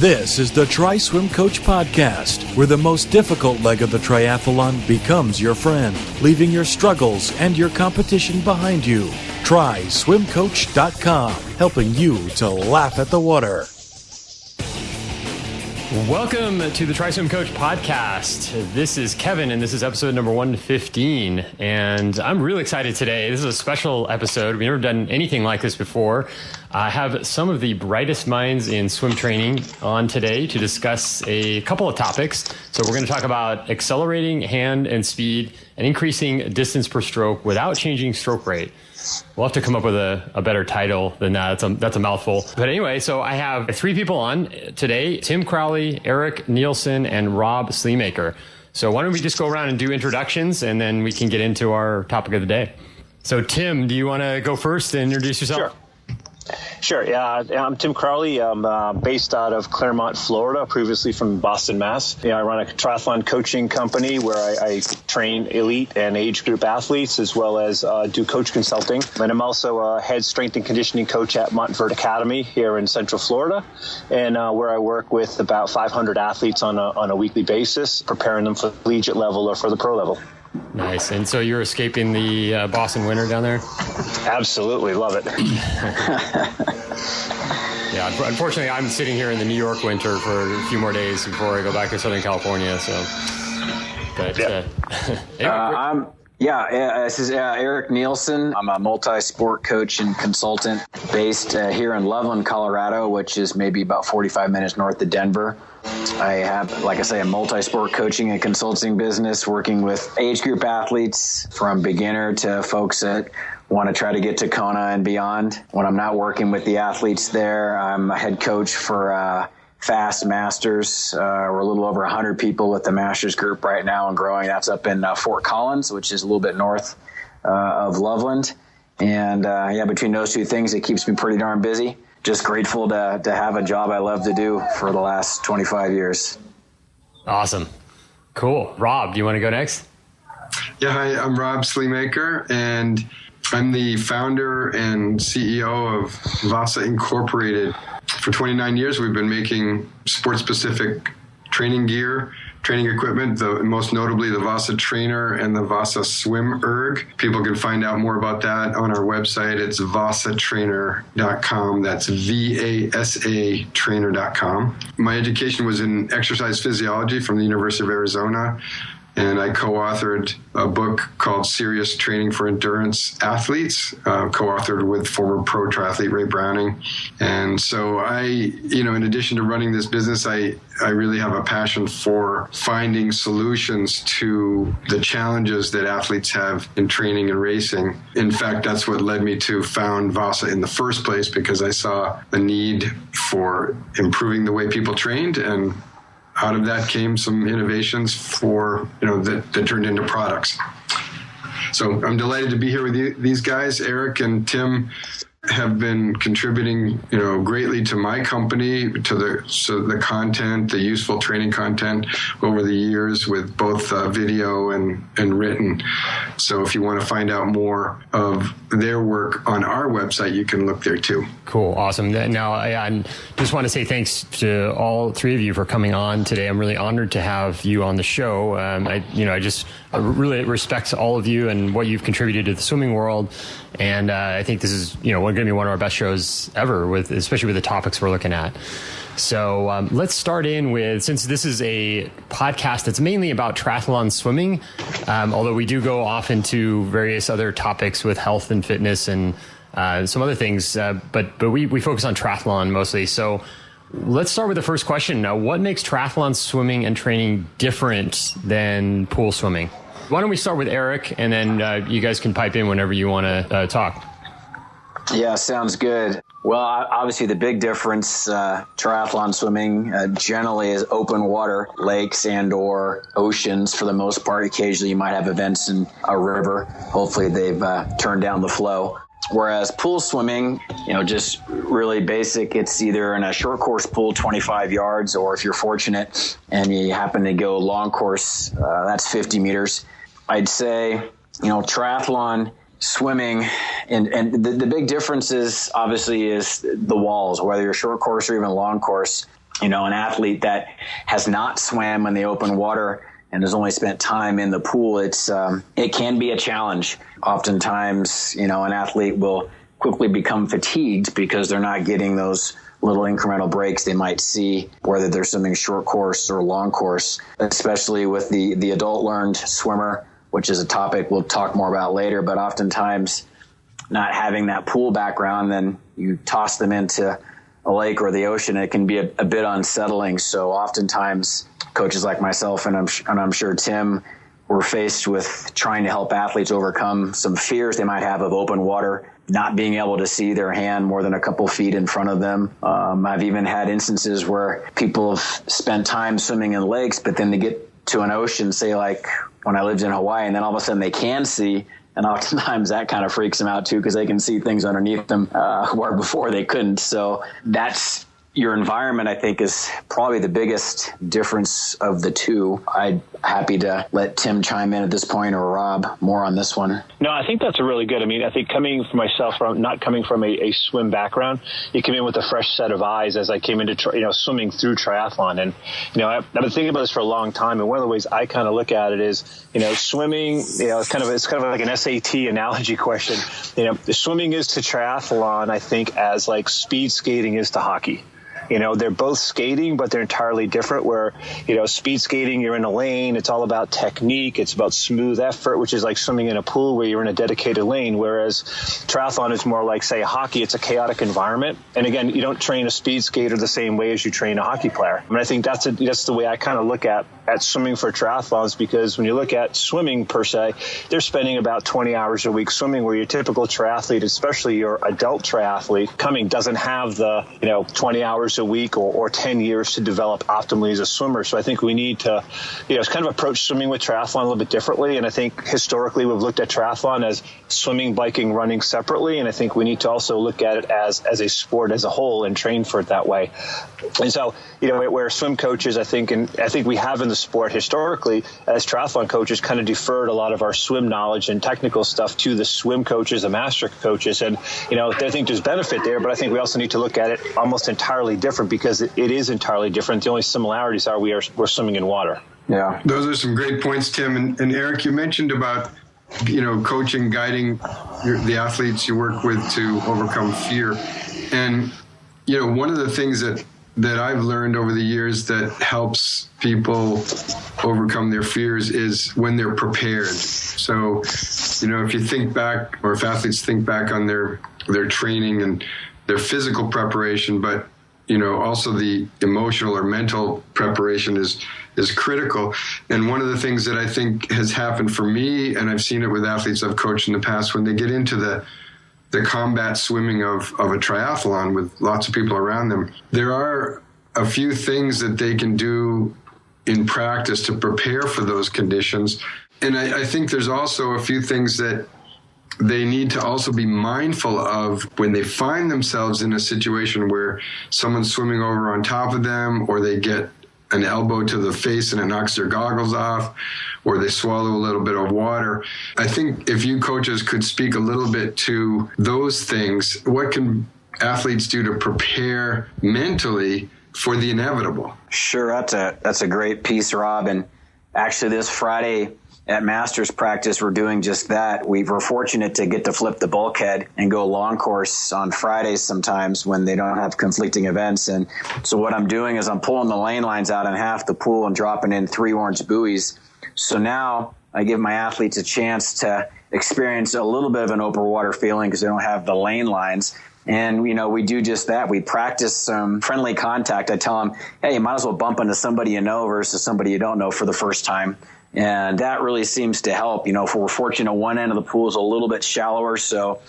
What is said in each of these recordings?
This is the Tri Swim Coach Podcast, where the most difficult leg of the triathlon becomes your friend, leaving your struggles and your competition behind you. TrySwimCoach.com, helping you to laugh at the water. Welcome to the Tri Swim Coach Podcast. This is Kevin, and this is episode number 115. And I'm really excited today. This is a special episode. We've never done anything like this before. I have some of the brightest minds in swim training on today to discuss a couple of topics. So we're going to talk about accelerating hand and speed and increasing distance per stroke without changing stroke rate. We'll have to come up with a better title than that. That's a mouthful. But anyway, so I have three people on today: Tim Crowley, Eric Neilsen, and Rob Sleamaker. So why don't we just go around and do introductions, and then we can get into our topic of the day. So Tim, do you want to go first and introduce yourself? Sure. Sure. Yeah, I'm Tim Crowley. I'm based out of Claremont, Florida, previously from Boston, Mass. I run a triathlon coaching company where I train elite and age group athletes, as well as do coach consulting. And I'm also a head strength and conditioning coach at Montverde Academy here in Central Florida, and where I work with about 500 athletes on a weekly basis, preparing them for the collegiate level or for the pro level. Nice. And so you're escaping the Boston winter down there? Absolutely. Love it. Yeah. Unfortunately, I'm sitting here in the New York winter for a few more days before I go back to Southern California. So, but this is Eric Neilsen. I'm a multi-sport coach and consultant based here in Loveland, Colorado, which is maybe about 45 minutes north of Denver. I have, like I say, a multi-sport coaching and consulting business working with age group athletes from beginner to folks that want to try to get to Kona and beyond. When I'm not working with the athletes there, I'm a head coach for Fast Masters. We're a little over 100 people with the Masters group right now and growing. That's up in Fort Collins, which is a little bit north of Loveland. And between those two things, it keeps me pretty darn busy. Just grateful to have a job I love to do for the last 25 years. Awesome. Cool. Rob, do you want to go next? Yeah, hi, I'm Rob Sleamaker, and I'm the founder and CEO of Vasa Incorporated. For 29 years, we've been making sport-specific training gear, training equipment, most notably the VasaTrainer and the Vasa Swim Erg. People can find out more about that on our website. It's VasaTrainer.com. That's VASA Trainer.com. My education was in exercise physiology from the University of Arizona, and I co-authored a book called Serious Training for Endurance Athletes, co-authored with former pro triathlete Ray Browning. And so in addition to running this business, I really have a passion for finding solutions to the challenges that athletes have in training and racing. In fact, that's what led me to found Vasa in the first place, because I saw a need for improving the way people trained, and out of that came some innovations that turned into products. So I'm delighted to be here with you. These guys, Eric and Tim, have been contributing, greatly to my company, to the content, the useful training content over the years with both video and written. So if you want to find out more of their work on our website, you can look there too. Cool. Awesome. Now, I just want to say thanks to all three of you for coming on today. I'm really honored to have you on the show. I really respect all of you and what you've contributed to the swimming world. And I think this is, going to be one of our best shows ever, especially with the topics we're looking at. So let's start in with, since this is a podcast that's mainly about triathlon swimming, although we do go off into various other topics with health and fitness and some other things, but we focus on triathlon mostly. So let's start with the first question. Now, what makes triathlon swimming and training different than pool swimming? Why don't we start with Eric, and then you guys can pipe in whenever you want to talk. Yeah, sounds good. Well, obviously the big difference, triathlon swimming generally is open water, lakes and or oceans for the most part. Occasionally you might have events in a river. Hopefully they've turned down the flow. Whereas pool swimming, just really basic. It's either in a short course pool, 25 yards, or if you're fortunate and you happen to go long course, that's 50 meters. I'd say, triathlon swimming, and the big difference is obviously is the walls, whether you're short course or even long course. an athlete that has not swam in the open water and has only spent time in the pool, it can be a challenge. Oftentimes, an athlete will quickly become fatigued because they're not getting those little incremental breaks they might see, whether they're swimming short course or long course, especially with the adult learned swimmer, which is a topic we'll talk more about later. But oftentimes not having that pool background, then you toss them into a lake or the ocean, it can be a bit unsettling. So oftentimes coaches like myself, and I'm sure Tim, we're faced with trying to help athletes overcome some fears they might have of open water, not being able to see their hand more than a couple feet in front of them. I've even had instances where people have spent time swimming in lakes, but then they get to an ocean, say like when I lived in Hawaii, and then all of a sudden they can see. And oftentimes that kind of freaks them out too, because they can see things underneath them where before they couldn't. So that's your environment, I think, is probably the biggest difference of the two. I'm happy to let Tim chime in at this point, or Rob, more on this one. No, I think that's a really good. I mean, I think coming from myself, not coming from a swim background, you come in with a fresh set of eyes as I came into swimming through triathlon. And I've been thinking about this for a long time. And one of the ways I kind of look at it is, swimming. It's kind of like an SAT analogy question. Swimming is to triathlon, I think, as like speed skating is to hockey. They're both skating, but they're entirely different. Where, speed skating, you're in a lane. It's all about technique. It's about smooth effort, which is like swimming in a pool where you're in a dedicated lane. Whereas triathlon is more like, say, hockey. It's a chaotic environment. And again, you don't train a speed skater the same way as you train a hockey player. I mean, I think that's the way I kind of look at swimming for triathlons, because when you look at swimming per se, they're spending about 20 hours a week swimming, where your typical triathlete, especially your adult triathlete doesn't have the, 20 hours a week or 10 years to develop optimally as a swimmer. So I think we need to, kind of approach swimming with triathlon a little bit differently. And I think historically we've looked at triathlon as swimming, biking, running separately. And I think we need to also look at it as a sport as a whole and train for it that way. And so, where swim coaches, I think we have in the sport historically, as triathlon coaches, kind of deferred a lot of our swim knowledge and technical stuff to the swim coaches, the master coaches. And, I think there's benefit there, but I think we also need to look at it almost entirely different, because it is entirely different. The only similarities are we're swimming in water. Yeah. Those are some great points, Tim. And Eric, you mentioned about, coaching, guiding the athletes you work with to overcome fear. And, one of the things that I've learned over the years that helps people overcome their fears is when they're prepared. So, if you think back, or if athletes think back on their training and their physical preparation, but, also the emotional or mental preparation is critical. And one of the things that I think has happened for me, and I've seen it with athletes I've coached in the past, when they get into the combat swimming of a triathlon with lots of people around them, there are a few things that they can do in practice to prepare for those conditions. And I think there's also a few things that they need to also be mindful of when they find themselves in a situation where someone's swimming over on top of them, or they get an elbow to the face and it knocks their goggles off, or they swallow a little bit of water. I think if you coaches could speak a little bit to those things, what can athletes do to prepare mentally for the inevitable? Sure, that's a great piece, Rob. And actually this Friday at Masters practice, we're doing just that. We're fortunate to get to flip the bulkhead and go long course on Fridays sometimes when they don't have conflicting events. And so what I'm doing is I'm pulling the lane lines out in half the pool and dropping in 3 orange buoys. So now I give my athletes a chance to experience a little bit of an open water feeling because they don't have the lane lines. And, we do just that. We practice some friendly contact. I tell them, hey, you might as well bump into somebody you know versus somebody you don't know for the first time. And that really seems to help. If we're fortunate, one end of the pool is a little bit shallower, so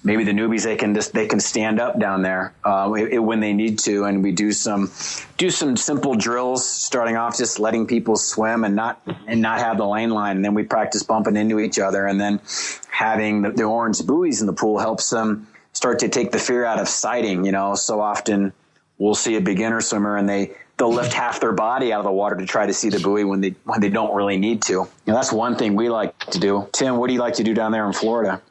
maybe the newbies, they can stand up down there when they need to. And we do some simple drills, starting off just letting people swim and not have the lane line. And then we practice bumping into each other. And then having the orange buoys in the pool helps them start to take the fear out of sighting. So often we'll see a beginner swimmer and they'll lift half their body out of the water to try to see the buoy when they don't really need to. That's one thing we like to do. Tim, what do you like to do down there in Florida?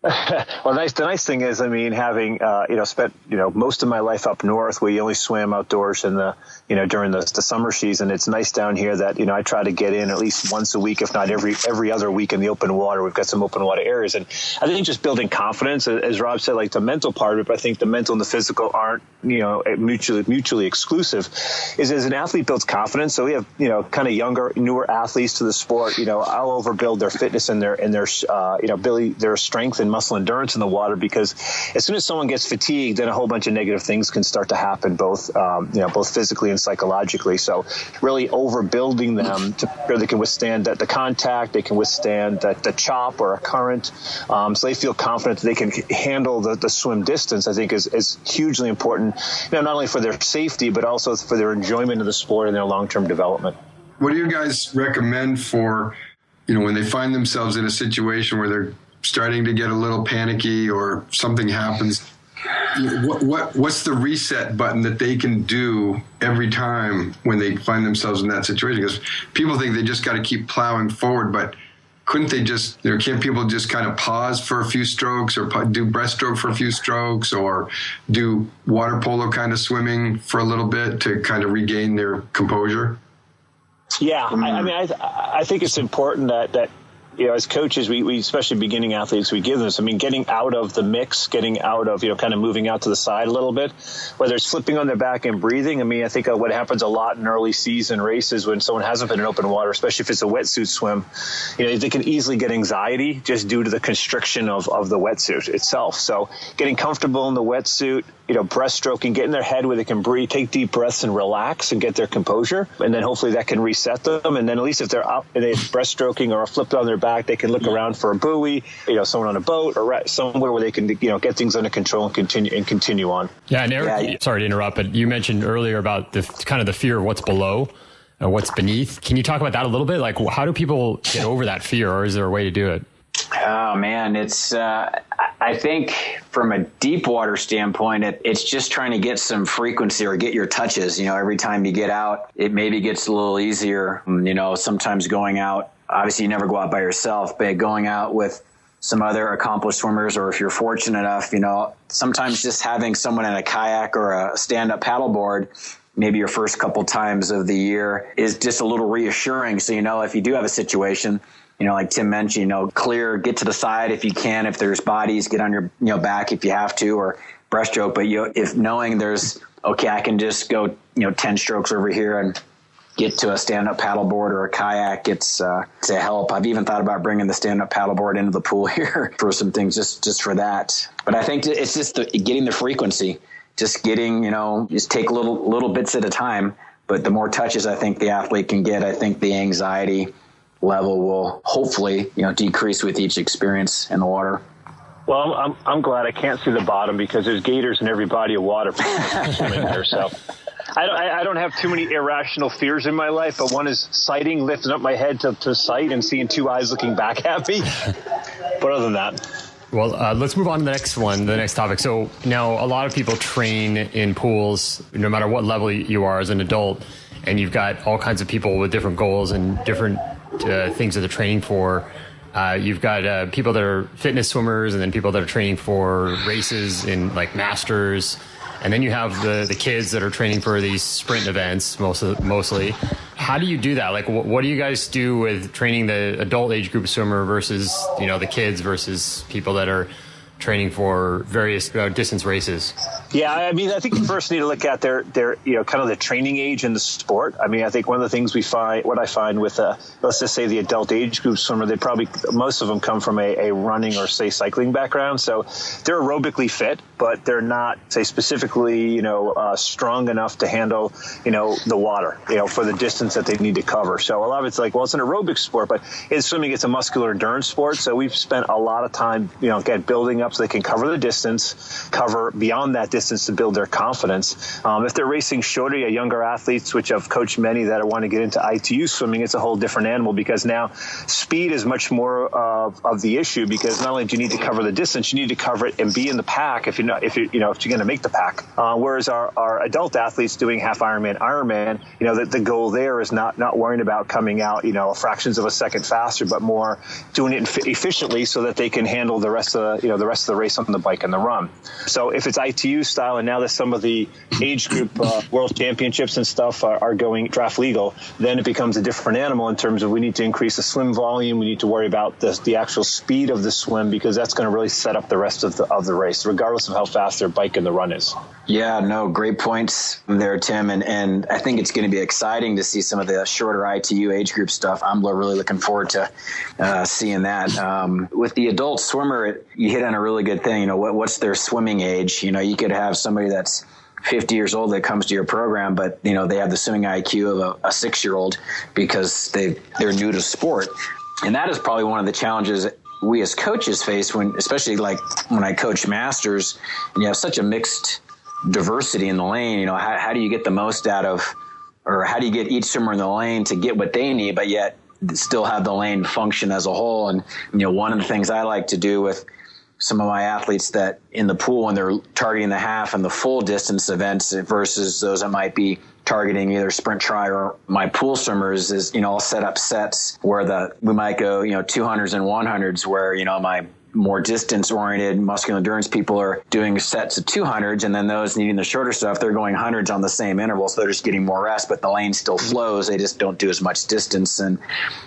Well, the nice thing is, I mean, having, spent, most of my life up north, we only swam outdoors in the, during the summer season. It's nice down here that, I try to get in at least once a week, if not every other week in the open water. We've got some open water areas. And I think just building confidence, as Rob said, like the mental part of it, but I think the mental and the physical aren't, mutually exclusive, is as an athlete builds confidence. So we have, kind of younger, newer athletes to the sport, I'll overbuild their fitness and their ability, their strength and muscle endurance in the water, because as soon as someone gets fatigued, then a whole bunch of negative things can start to happen, both physically and psychologically. So really overbuilding them to where they can withstand the contact, they can withstand the chop or a current. So they feel confident that they can handle the swim distance, I think is hugely important, not only for their safety, but also for their enjoyment of the sport and their long-term development. What do you guys recommend for, when they find themselves in a situation where they're starting to get a little panicky or something happens? What's the reset button that they can do every time when they find themselves in that situation? Because people think they just got to keep plowing forward, but couldn't they just, can't people just kind of pause for a few strokes, or do breaststroke for a few strokes, or do water polo kind of swimming for a little bit to kind of regain their composure? Yeah, I think it's important that as coaches, we especially beginning athletes, we give this. Getting out of the mix, getting out of, kind of moving out to the side a little bit, whether it's flipping on their back and breathing. I think what happens a lot in early season races when someone hasn't been in open water, especially if it's a wetsuit swim, they can easily get anxiety just due to the constriction of the wetsuit itself. So getting comfortable in the wetsuit, breaststroking, get in their head where they can breathe, take deep breaths and relax and get their composure. And then hopefully that can reset them. And then at least if they're up and they're breaststroking or flipped on their back, they can look around for a buoy, someone on a boat or somewhere where they can, get things under control and continue on. Yeah. And Eric, sorry to interrupt, but you mentioned earlier about the kind of the fear of what's below, what's beneath. Can you talk about that a little bit? Like, how do people get over that fear, or is there a way to do it? Oh man, it's, I think from a deep water standpoint, it's just trying to get some frequency or get your touches. Every time you get out, it maybe gets a little easier. Sometimes going out, obviously you never go out by yourself, but going out with some other accomplished swimmers, or if you're fortunate enough, sometimes just having someone in a kayak or a stand-up paddleboard, maybe your first couple times of the year, is just a little reassuring. So, if you do have a situation, like Tim mentioned, clear, get to the side if you can. If there's bodies, get on your, back if you have to, or breaststroke. But if knowing I can just go, 10 strokes over here and get to a stand-up paddleboard or a kayak, it's to help. I've even thought about bringing the stand-up paddleboard into the pool here for some things, just for that. But I think it's just getting the frequency, just getting, just take little bits at a time. But the more touches I think the athlete can get, I think the anxiety level will hopefully, decrease with each experience in the water. Well, I'm glad I can't see the bottom, because there's gators in every body of water swimming there. So I don't have too many irrational fears in my life, but one is sighting, lifting up my head to sight and seeing two eyes looking back at me. But other than that. Well, let's move on to the next topic. So now a lot of people train in pools, no matter what level you are as an adult, and you've got all kinds of people with different goals and different things that they're training for. You've got people that are fitness swimmers, and then people that are training for races in like masters. And then you have the kids that are training for these sprint events mostly. How do you do that? Like, what do you guys do with training the adult age group swimmer versus, the kids versus people that are training for various distance races? Yeah, I think you first need to look at their kind of the training age in the sport. I think one of the things what I find with let's just say the adult age group swimmer, most of them come from a running or say cycling background, so they're aerobically fit, but they're not say specifically strong enough to handle the water for the distance that they need to cover. So a lot of it's like, well, it's an aerobic sport, but in swimming it's a muscular endurance sport. So we've spent a lot of time building up up so they can cover the distance, cover beyond that distance to build their confidence. If they're racing shorter, younger athletes, which I've coached many that want to get into ITU swimming, it's a whole different animal because now speed is much more of the issue, because not only do you need to cover the distance, you need to cover it and be in the pack if you're going to make the pack. Whereas our adult athletes doing half Ironman, the goal there is not worrying about coming out, fractions of a second faster, but more doing it efficiently so that they can handle the rest of the race on the bike and the run. So if it's ITU style, and now that some of the age group world championships and stuff are going draft legal, then it becomes a different animal in terms of we need to increase the swim volume. We need to worry about the actual speed of the swim, because that's going to really set up the rest of the race, regardless of how fast their bike and the run is. Yeah, no, great points there, Tim. And I think it's going to be exciting to see some of the shorter ITU age group stuff. I'm really looking forward to seeing that. With the adult swimmer, you hit on a really good thing. What's their swimming age? You could have somebody that's 50 years old that comes to your program, but they have the swimming IQ of a 6-year-old because they're new to sport. And that is probably one of the challenges we as coaches face especially like when I coach masters, and you have such a mixed diversity in the lane. How do you get the most out of, or how do you get each swimmer in the lane to get what they need, but yet still have the lane function as a whole? And, one of the things I like to do with some of my athletes that in the pool, when they're targeting the half and the full distance events versus those that might be targeting either sprint tri or my pool swimmers, is, I'll set up sets where we might go, 200s and 100s, where, my more distance oriented muscular endurance people are doing sets of 200s, and then those needing the shorter stuff, they're going 100s on the same interval. So they're just getting more rest, but the lane still flows. They just don't do as much distance. And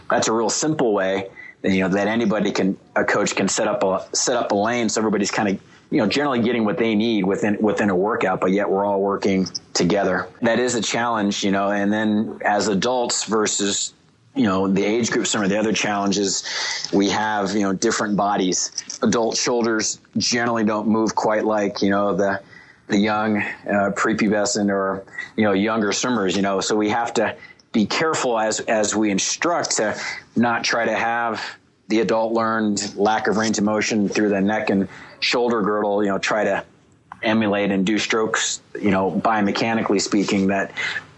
that's a real simple way that a coach can set up a lane so everybody's kind of, generally getting what they need within a workout, but yet we're all working together. That is a challenge, and then as adults versus, the age group, some of the other challenges we have, different bodies. Adult shoulders generally don't move quite like, the young prepubescent or, younger swimmers, so we have to be careful as we instruct to not try to have the adult learned lack of range of motion through the neck and shoulder girdle, try to emulate and do strokes, biomechanically speaking, that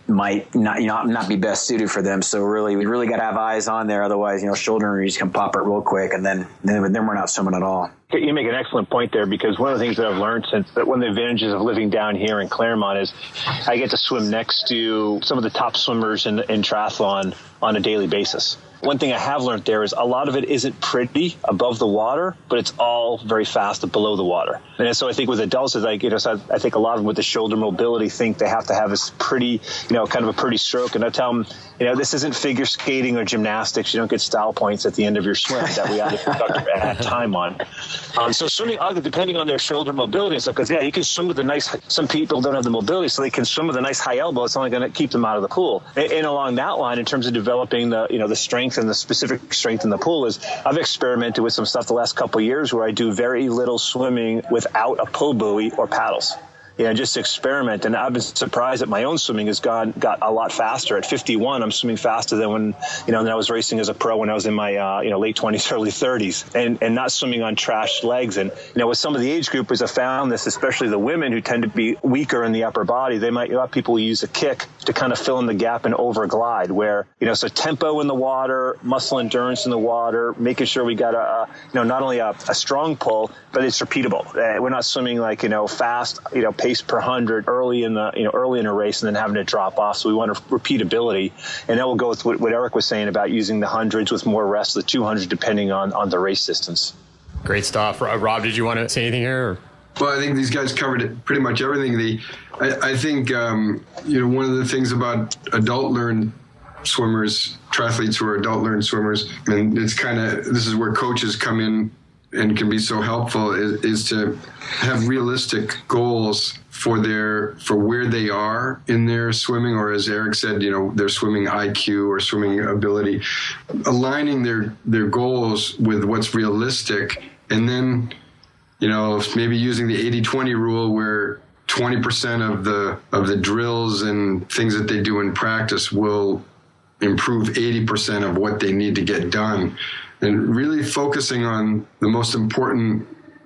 might not be best suited for them. So we really got to have eyes on there. Otherwise, shoulder injuries can pop it real quick, and then we're not swimming at all. You make an excellent point there, because one of the things that I've learned one of the advantages of living down here in Claremont is I get to swim next to some of the top swimmers in triathlon on a daily basis. One thing I have learned there is a lot of it isn't pretty above the water, but it's all very fast below the water. And so I think with adults, I think a lot of them with the shoulder mobility think they have to have this pretty, kind of a pretty stroke. And I tell them, this isn't figure skating or gymnastics. You don't get style points at the end of your swim that we have to add time on. So swimming, depending on their shoulder mobility and stuff, because you can swim with some people don't have the mobility, so they can swim with a nice high elbow. It's only going to keep them out of the pool. And along that line, in terms of developing the strength and the specific strength in the pool, is I've experimented with some stuff the last couple of years where I do very little swimming without a pull buoy or paddles. Just experiment. And I've been surprised that my own swimming has got a lot faster. At 51, I'm swimming faster than when I was racing as a pro when I was in my, late 20s, early 30s, and not swimming on trashed legs. And, with some of the age groupers, I found this, especially the women who tend to be weaker in the upper body, a lot of people use a kick to kind of fill in the gap and over glide, where, so tempo in the water, muscle endurance in the water, making sure we got not only a strong pull, but it's repeatable. We're not swimming like, fast, pace per 100 early in a race and then having to drop off. So we want a repeatability, and that will go with what Eric was saying about using the 100s with more rest, the 200 depending on the race distance. Great stuff. Rob, did you want to say anything here? Or? Well, I think these guys covered pretty much everything. I think one of the things about adult learned swimmers, triathletes who are adult learned swimmers, and this is where coaches come in and can be so helpful, is to have realistic goals for where they are in their swimming, or as Eric said, their swimming IQ or swimming ability, aligning their goals with what's realistic, and then, maybe using the 80-20 rule, where 20% of the drills and things that they do in practice will improve 80% of what they need to get done. And really focusing on the most important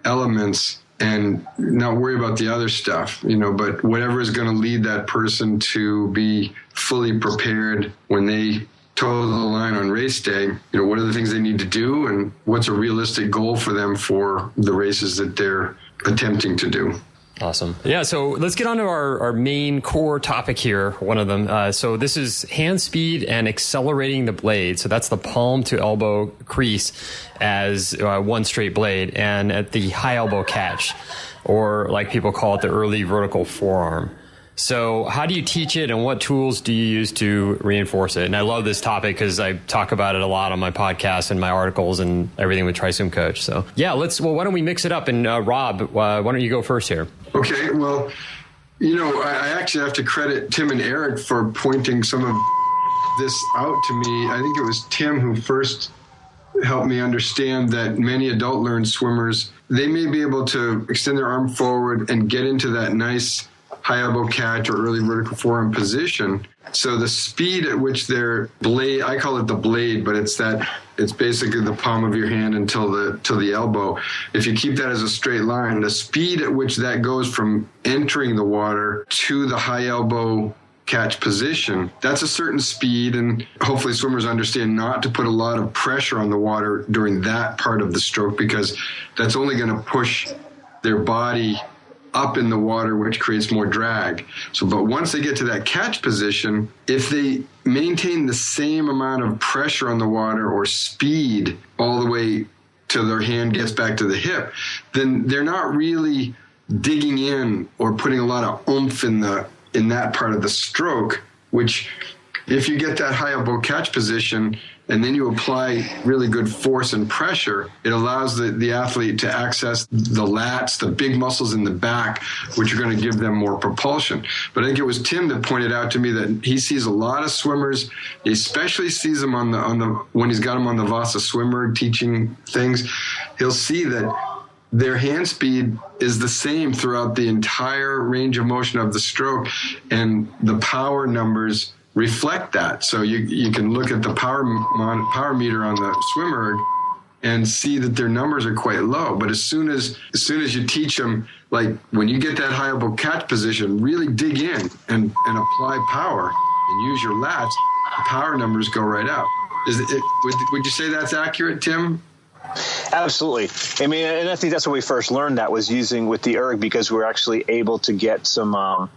elements and not worry about the other stuff, but whatever is going to lead that person to be fully prepared when they toe the line on race day. What are the things they need to do and what's a realistic goal for them for the races that they're attempting to do. Awesome. Yeah, so let's get on to our main core topic here, one of them. So this is hand speed and accelerating the blade. So that's the palm to elbow crease as one straight blade, and at the high elbow catch, or like people call it, the early vertical forearm. So how do you teach it, and what tools do you use to reinforce it? And I love this topic because I talk about it a lot on my podcast and my articles and everything with TriSwim Coach. So yeah, why don't we mix it up? And Rob, why don't you go first here? Okay, well, I actually have to credit Tim and Eric for pointing some of this out to me. I think it was Tim who first helped me understand that many adult learned swimmers, they may be able to extend their arm forward and get into that nice high elbow catch or early vertical forearm position. So the speed at which their blade, I call it the blade, but it's basically the palm of your hand until the elbow. If you keep that as a straight line, the speed at which that goes from entering the water to the high elbow catch position, that's a certain speed, and hopefully swimmers understand not to put a lot of pressure on the water during that part of the stroke, because that's only going to push their body up in the water, which creates more drag. But once they get to that catch position, if they maintain the same amount of pressure on the water or speed all the way till their hand gets back to the hip, then they're not really digging in or putting a lot of oomph in that part of the stroke, which if you get that high elbow catch position and then you apply really good force and pressure, it allows the athlete to access the lats, the big muscles in the back, which are going to give them more propulsion. But I think it was Tim that pointed out to me that he sees a lot of swimmers, he especially sees them on the when he's got them on the VasaSwimmer teaching things, he'll see that their hand speed is the same throughout the entire range of motion of the stroke, and the power numbers reflect that. So you can look at the power meter on the swimmer and see that their numbers are quite low. But as soon as you teach them, like when you get that high elbow catch position, really dig in and apply power and use your lats, the power numbers go right up. Would you say that's accurate, Tim? Absolutely. I mean, and I think that's when we first learned that, was using with the erg, because we were actually able to get some,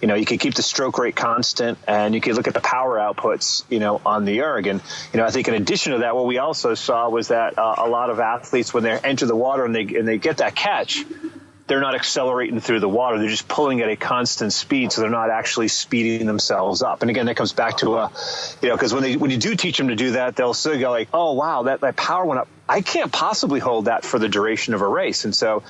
you could keep the stroke rate constant, and you could look at the power outputs, on the erg. And, I think in addition to that, what we also saw was that a lot of athletes, when they enter the water and they get that catch, they're not accelerating through the water. They're just pulling at a constant speed, so they're not actually speeding themselves up. And again, that comes back to because when you do teach them to do that, they'll still go like, oh, wow, that power went up. I can't possibly hold that for the duration of a race. And so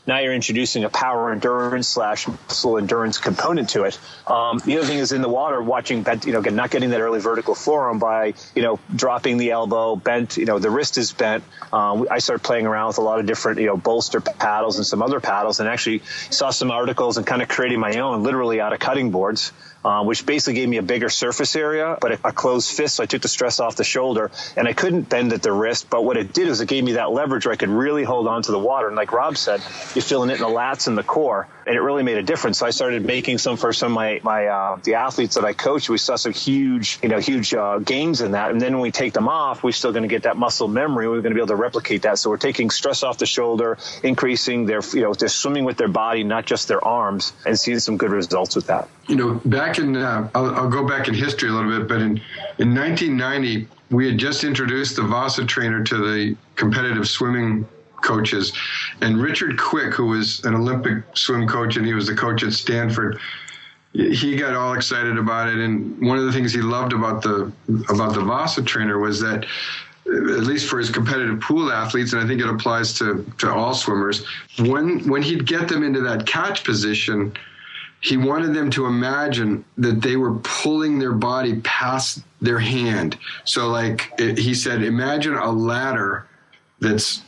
now you're introducing a power endurance / muscle endurance component to it. The other thing is in the water, watching that, again, not getting that early vertical forearm by, dropping the elbow, bent, the wrist is bent. I started playing around with a lot of different, bolster paddles and some other paddles, and actually saw some articles and kind of created my own literally out of cutting boards. Which basically gave me a bigger surface area, but a closed fist, so I took the stress off the shoulder, and I couldn't bend at the wrist. But what it did is it gave me that leverage where I could really hold on to the water. And like Rob said, you're feeling it in the lats and the core, and it really made a difference. So I started making some for some of the athletes that I coach. We saw some huge gains in that. And then when we take them off, we're still going to get that muscle memory. We're going to be able to replicate that. So we're taking stress off the shoulder, increasing their, they're swimming with their body, not just their arms, and seeing some good results with that. Back in, I'll go back in history a little bit, but in 1990, we had just introduced the VasaTrainer to the competitive swimming coaches. And Richard Quick, who was an Olympic swim coach, and he was the coach at Stanford, he got all excited about it. And one of the things he loved about the VasaTrainer was that, at least for his competitive pool athletes, and I think it applies to all swimmers, when he'd get them into that catch position, he wanted them to imagine that they were pulling their body past their hand. So he said, imagine a ladder that's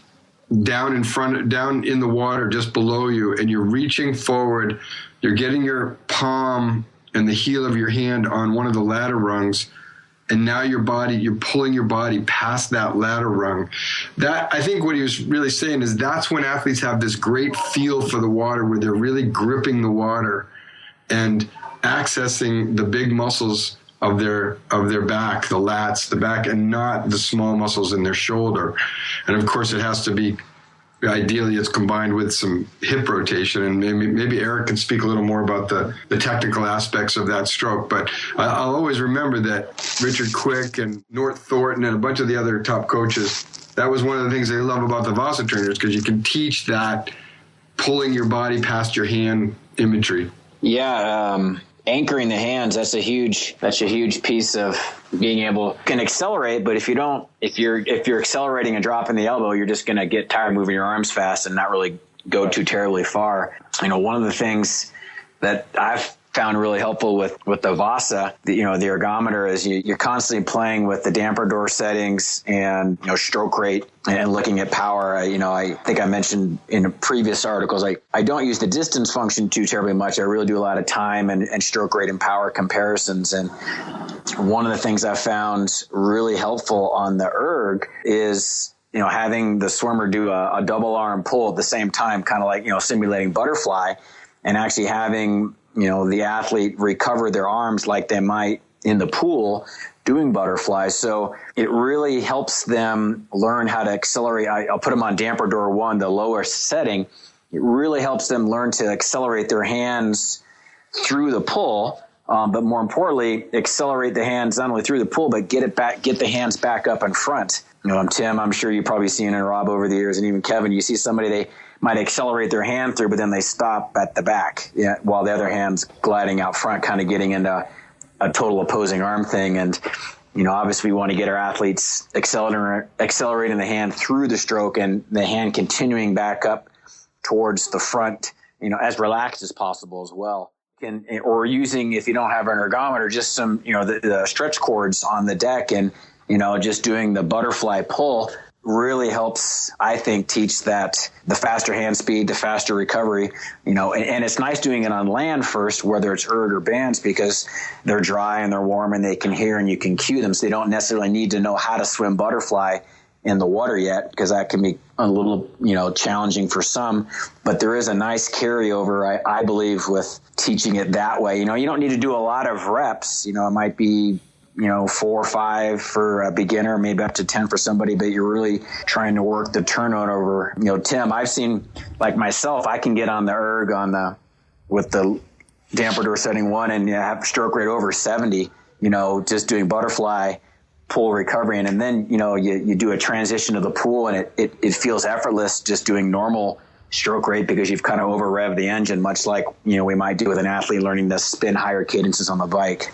down in the water just below you, and you're reaching forward, you're getting your palm and the heel of your hand on one of the ladder rungs, and now you're pulling your body past that ladder rung. That, I think what he was really saying is that's when athletes have this great feel for the water, where they're really gripping the water and accessing the big muscles of their back, the lats, the back, and not the small muscles in their shoulder. And of course, it has to be, ideally, it's combined with some hip rotation. And maybe Eric can speak a little more about the technical aspects of that stroke. But I'll always remember that Richard Quick and Nort Thornton and a bunch of the other top coaches, that was one of the things they love about the VasaTrainers, because you can teach that pulling your body past your hand imagery. Yeah, anchoring the hands, that's a huge piece of being able can accelerate. But if you're accelerating and dropping the elbow, you're just going to get tired moving your arms fast and not really go too terribly far. One of the things that I've found really helpful with the Vasa, the ergometer, is you're constantly playing with the damper door settings and stroke rate and looking at power. I think I mentioned in previous articles, I don't use the distance function too terribly much. I really do a lot of time and stroke rate and power comparisons. And one of the things I found really helpful on the erg is having the swimmer do a double arm pull at the same time, kind of like simulating butterfly, and actually having the athlete recover their arms like they might in the pool doing butterflies. So it really helps them learn how to accelerate. I'll put them on damper door 1, the lower setting. It really helps them learn to accelerate their hands through the pull, but more importantly, accelerate the hands not only through the pull, but get the hands back up in front. Tim, I'm sure you've probably seen, and Rob over the years, and even Kevin, you see somebody, they might accelerate their hand through, but then they stop at the back, while the other hand's gliding out front, kind of getting into a total opposing arm thing. And, obviously we want to get our athletes accelerating the hand through the stroke and the hand continuing back up towards the front, as relaxed as possible as well. Or using, if you don't have an ergometer, just some, the stretch cords on the deck and, just doing the butterfly pull really helps, I think, teach that the faster hand speed, the faster recovery, and it's nice doing it on land first, whether it's erg or bands, because they're dry and they're warm and they can hear and you can cue them. So they don't necessarily need to know how to swim butterfly in the water yet, because that can be a little, challenging for some, but there is a nice carryover, I believe, with teaching it that way. You don't need to do a lot of reps. It might be 4 or 5 for a beginner, maybe up to 10 for somebody, but you're really trying to work the turnover. Tim, I've seen, like myself, I can get on the erg with the damper door setting 1 and have stroke rate over 70, just doing butterfly pull recovery. And then, you do a transition to the pool and it feels effortless just doing normal stroke rate, because you've kind of over revved the engine, much like, we might do with an athlete learning to spin higher cadences on the bike.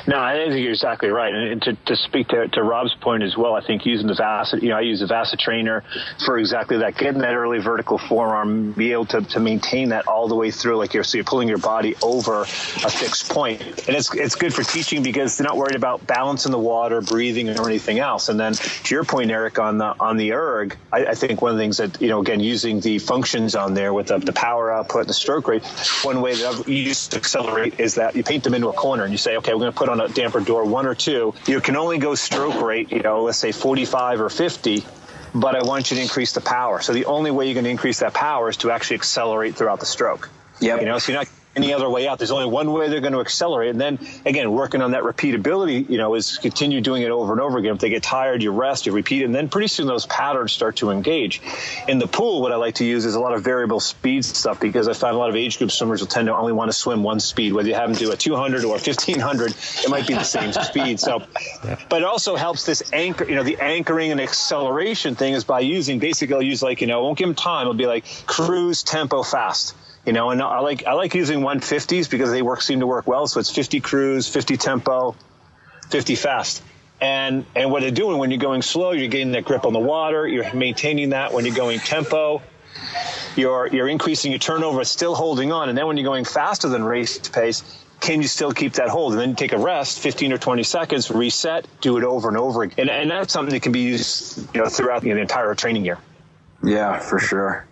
No, I think you're exactly right. And to speak to Rob's point as well, I think using the Vasa, I use the VasaTrainer for exactly that, getting that early vertical forearm, be able to maintain that all the way through, so you're pulling your body over a fixed point. And it's good for teaching, because they're not worried about balance in the water, breathing, or anything else. And then to your point, Eric, on the erg, I think one of the things that, again, using the functions on there with the power output and the stroke rate, one way that I've used to accelerate is that you paint them into a corner and you say, okay, we're going to put on a damper door 1 or 2. You can only go stroke rate, let's say 45 or 50, but I want you to increase the power. So the only way you're going to increase that power is to actually accelerate throughout the stroke. Yep. So you're not any other way out. There's only one way they're going to accelerate. And then, again, working on that repeatability, is continue doing it over and over again. If they get tired, you rest, you repeat it, and then pretty soon those patterns start to engage. In the pool, what I like to use is a lot of variable speed stuff, because I find a lot of age group swimmers will tend to only want to swim one speed. Whether you have them do a 200 or 1500, it might be the same speed. So, but it also helps this anchor, the anchoring and acceleration thing is by using, basically I'll use I won't give them time. It'll be like cruise, tempo, fast. And I like using 150s because they seem to work well. So it's 50 cruise, 50 tempo, 50 fast. And what they're doing when you're going slow, you're getting that grip on the water. You're maintaining that. When you're going tempo, you're increasing your turnover, still holding on. And then when you're going faster than race pace, can you still keep that hold? And then take a rest, 15 or 20 seconds, reset, do it over and over again. And that's something that can be used, throughout the entire training year. Yeah, for sure.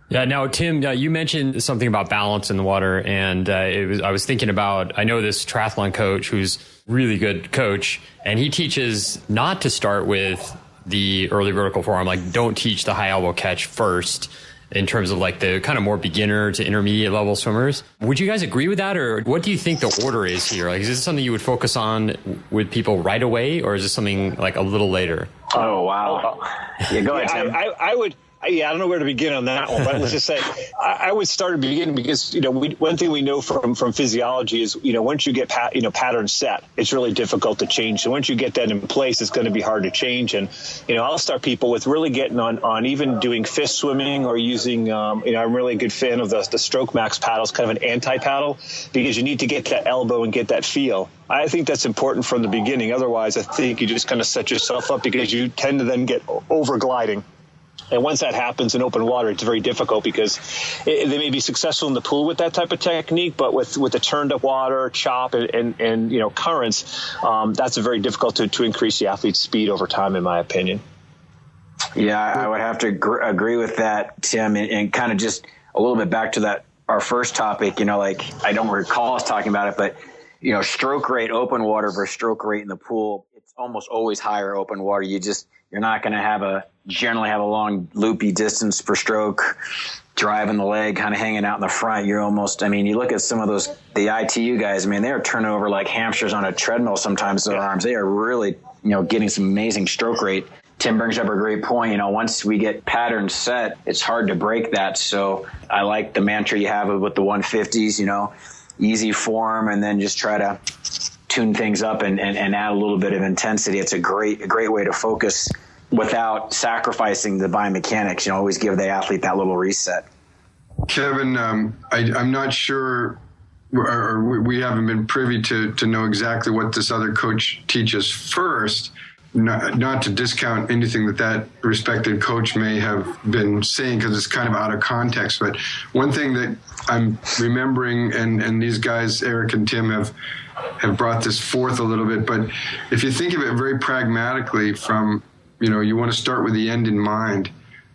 Yeah. Now, Tim, you mentioned something about balance in the water, and I was thinking about, I know this triathlon coach who's really good coach, and he teaches not to start with the early vertical forearm. Like, don't teach the high elbow catch first in terms of like the kind of more beginner to intermediate level swimmers. Would you guys agree with that? Or what do you think the order is here? Like, is this something you would focus on with people right away, or is this something like a little later? Oh, wow. Yeah, go ahead, Tim. I would. Yeah, I don't know where to begin on that one, but let's just say I would start at the beginning because, one thing we know from physiology is, once you get pattern set, it's really difficult to change. So once you get that in place, it's going to be hard to change. And, I'll start people with really getting on even doing fist swimming or using, I'm really a good fan of the Stroke Max paddles, kind of an anti-paddle, because you need to get that elbow and get that feel. I think that's important from the beginning. Otherwise, I think you just kind of set yourself up because you tend to then get over gliding. And once that happens in open water, it's very difficult because they may be successful in the pool with that type of technique, but with the turned up water, chop, and currents, that's very difficult to increase the athlete's speed over time, in my opinion. Yeah, I would have to agree with that, Tim, and kind of just a little bit back to our first topic. I don't recall us talking about it, but stroke rate open water versus stroke rate in the pool, it's almost always higher open water. You're not going to generally have a long loopy distance per stroke, driving the leg, kind of hanging out in the front. You're almost, you look at some of the ITU guys, they're turning over like hamsters on a treadmill sometimes with their arms. They are really, getting some amazing stroke rate. Tim brings up a great point. Once we get patterns set, it's hard to break that. So I like the mantra you have with the 150s, easy form, and then just try to tune things up and add a little bit of intensity. It's a great way to focus without sacrificing the biomechanics. Always give the athlete that little reset. Kevin, I'm not sure, or we haven't been privy to know exactly what this other coach teaches first. Not to discount anything that respected coach may have been saying, because it's kind of out of context. But one thing that I'm remembering, and these guys, Eric and Tim, have brought this forth a little bit. But if you think of it very pragmatically, from you want to start with the end in mind.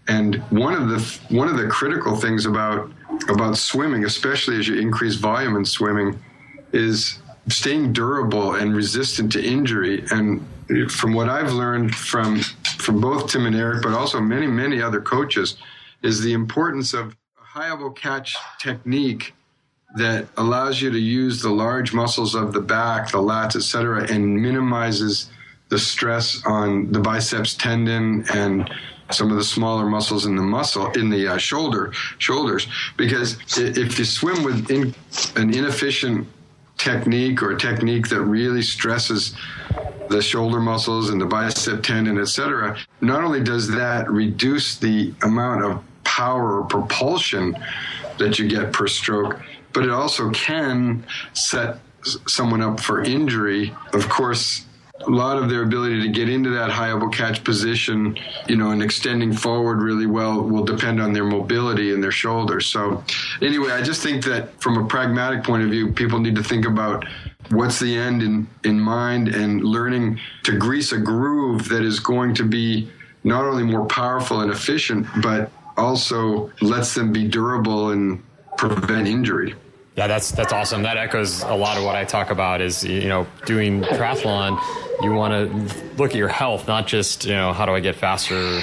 And one of the critical things about swimming, especially as you increase volume in swimming, is staying durable and resistant to injury. And from what I've learned from both Tim and Eric, but also many, many other coaches, is the importance of a high elbow catch technique that allows you to use the large muscles of the back, the lats, et cetera, and minimizes the stress on the biceps tendon and some of the smaller muscles in the shoulders. Because if you swim with an inefficient technique, or a technique that really stresses the shoulder muscles and the bicep tendon, et cetera, not only does that reduce the amount of power or propulsion that you get per stroke, but it also can set someone up for injury. Of course, a lot of their ability to get into that high elbow catch position, and extending forward really well will depend on their mobility in their shoulders. So anyway, I just think that from a pragmatic point of view, people need to think about what's the end in mind, and learning to grease a groove that is going to be not only more powerful and efficient, but also lets them be durable and prevent injury. Yeah, that's awesome. That echoes a lot of what I talk about is, doing triathlon, you want to look at your health, not just, how do I get faster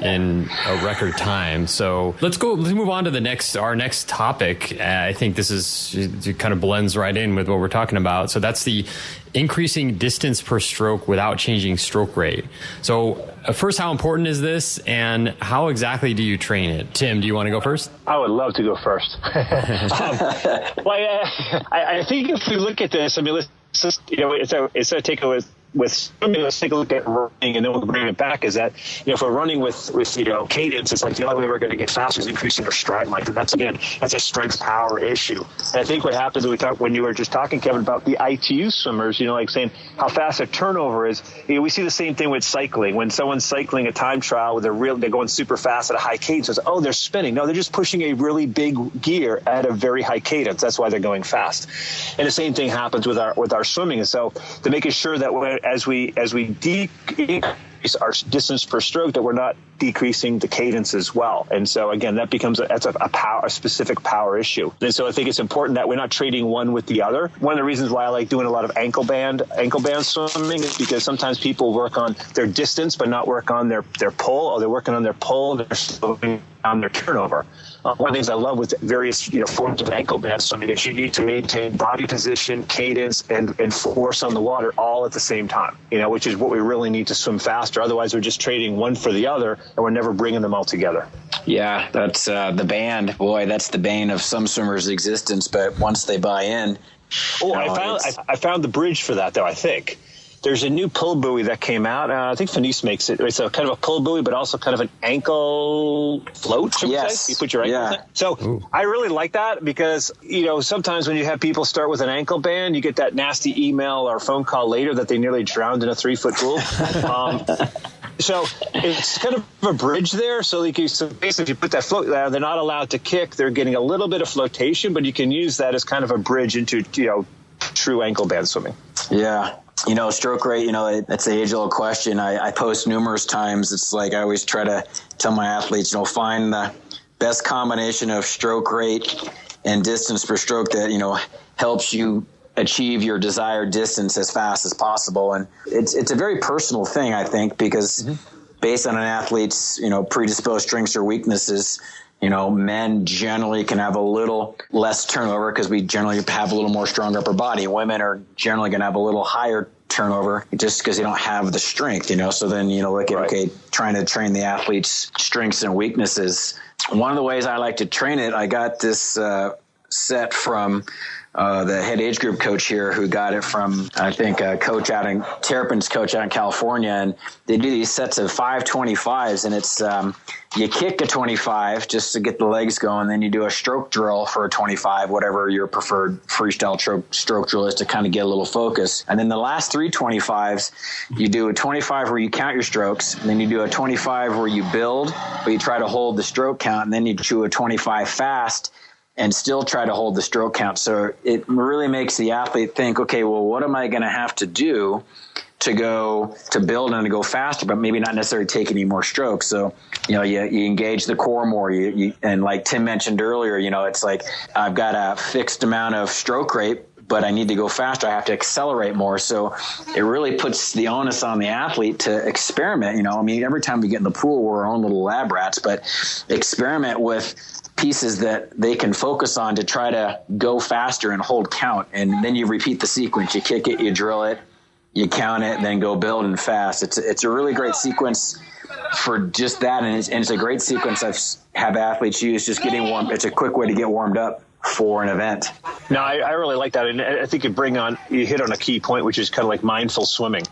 in a record time. So let's move on to our next topic. I think it kind of blends right in with what we're talking about. So that's the increasing distance per stroke without changing stroke rate. So first, how important is this, and how exactly do you train it? Tim, do you want to go first? I would love to go first. I think if we look at this, it's a takeaway with swimming. Let's take a look at running, and then we'll bring it back. Is that if we're running with cadence, it's like the only way we're going to get faster is increasing our stride length, and that's a strength power issue. And I think what happens when you were just talking, Kevin, about the ITU swimmers, like saying how fast a turnover is. We see the same thing with cycling. When someone's cycling a time trial, they're going super fast at a high cadence. Oh, they're spinning. No, they're just pushing a really big gear at a very high cadence. That's why they're going fast. And the same thing happens with our swimming. And so to making sure that as we our distance per stroke, that we're not decreasing the cadence as well. And so again, that becomes a specific power issue. And so I think it's important that we're not trading one with the other. One of the reasons why I like doing a lot of ankle band swimming is because sometimes people work on their distance but not work on their pull, or they're working on their pull and they're slowing down their turnover. One of the things I love with various forms of ankle band swimming is you need to maintain body position, cadence, and force on the water all at the same time, which is what we really need to swim faster. Otherwise, we're just trading one for the other, and we're never bringing them all together. Yeah, that's the band. Boy, that's the bane of some swimmers' existence, but once they buy in... I found the bridge for that, though, I think. There's a new pull buoy that came out. I think Fenice makes it. It's a kind of a pull buoy, but also kind of an ankle float. Yes. You put your ankle in it. So I really like that because, sometimes when you have people start with an ankle band, you get that nasty email or phone call later that they nearly drowned in a 3-foot pool. So it's kind of a bridge there. So basically, you put that float there, they're not allowed to kick. They're getting a little bit of flotation, but you can use that as kind of a bridge into, true ankle band swimming. Yeah. Stroke rate, that's the age-old question. I post numerous times. It's like I always try to tell my athletes, find the best combination of stroke rate and distance per stroke that, helps you achieve your desired distance as fast as possible. And it's a very personal thing, I think, because based on an athlete's, predisposed strengths or weaknesses, men generally can have a little less turnover because we generally have a little more strong upper body. Women are generally going to have a little higher turnover just because they don't have the strength, So then, look at, trying to train the athlete's strengths and weaknesses. One of the ways I like to train it, I got this set from the head age group coach here who got it from, I think, Terrapin's coach out in California. And they do these sets of 5 25s, and it's you kick a 25 just to get the legs going. Then you do a stroke drill for a 25, whatever your preferred freestyle stroke drill is to kind of get a little focus. And then the last 3 25s, you do a 25 where you count your strokes, and then you do a 25 where you build, but you try to hold the stroke count, and then you do a 25 fast and still try to hold the stroke count. So it really makes the athlete think, okay, well, what am I going to have to do to build and to go faster, but maybe not necessarily take any more strokes. So, you engage the core more. And like Tim mentioned earlier, it's like I've got a fixed amount of stroke rate, but I need to go faster. I have to accelerate more. So it really puts the onus on the athlete to experiment. Every time we get in the pool, we're our own little lab rats, but experiment with pieces that they can focus on to try to go faster and hold count. And then you repeat the sequence. You kick it, you drill it, you count it, then go build and fast. It's a really great sequence for just that. And it's a great sequence I've have athletes use just getting warm. It's a quick way to get warmed up for an event. No, I really like that. And I think you hit on a key point, which is kind of like mindful swimming.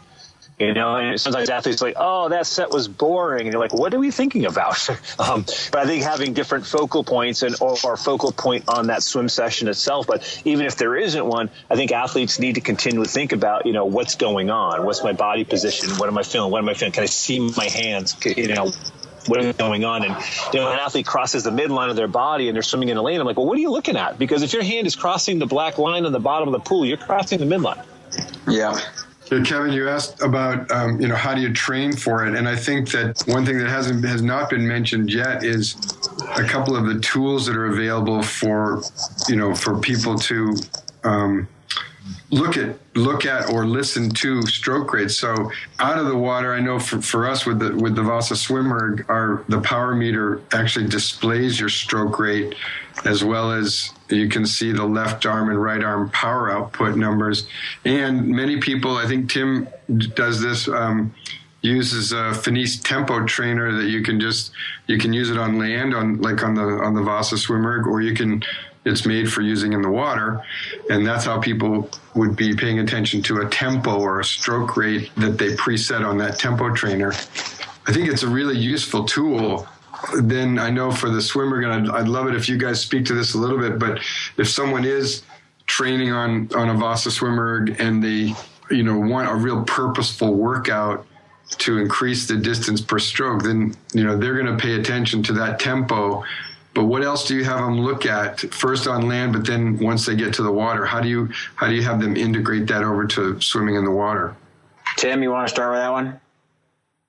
And sometimes athletes are like, oh, that set was boring. And you're like, what are we thinking about? But I think having different focal points or focal point on that swim session itself. But even if there isn't one, I think athletes need to continually think about, what's going on? What's my body position? What am I feeling? Can I see my hands? What is going on? And an athlete crosses the midline of their body and they're swimming in a lane. I'm like, well, what are you looking at? Because if your hand is crossing the black line on the bottom of the pool, you're crossing the midline. Yeah. Kevin, you asked about, how do you train for it? And I think that one thing that has not been mentioned yet is a couple of the tools that are available for people to look at or listen to stroke rates. So out of the water, I know for us with the VasaSwimmer, the power meter actually displays your stroke rate, as well as you can see the left arm and right arm power output numbers. And many people, I think Tim does this, uses a Fenice tempo trainer that you can use it on land on the VasaSwimmer, or it's made for using in the water. And that's how people would be paying attention to a tempo or a stroke rate that they preset on that tempo trainer. I think it's a really useful tool. Then I know for the swimmer, and I'd love it if you guys speak to this a little bit, but if someone is training on a VasaSwimmer and they, want a real purposeful workout to increase the distance per stroke, then, they're going to pay attention to that tempo. But what else do you have them look at first on land, but then once they get to the water, how do you have them integrate that over to swimming in the water? Tim, you want to start with that one?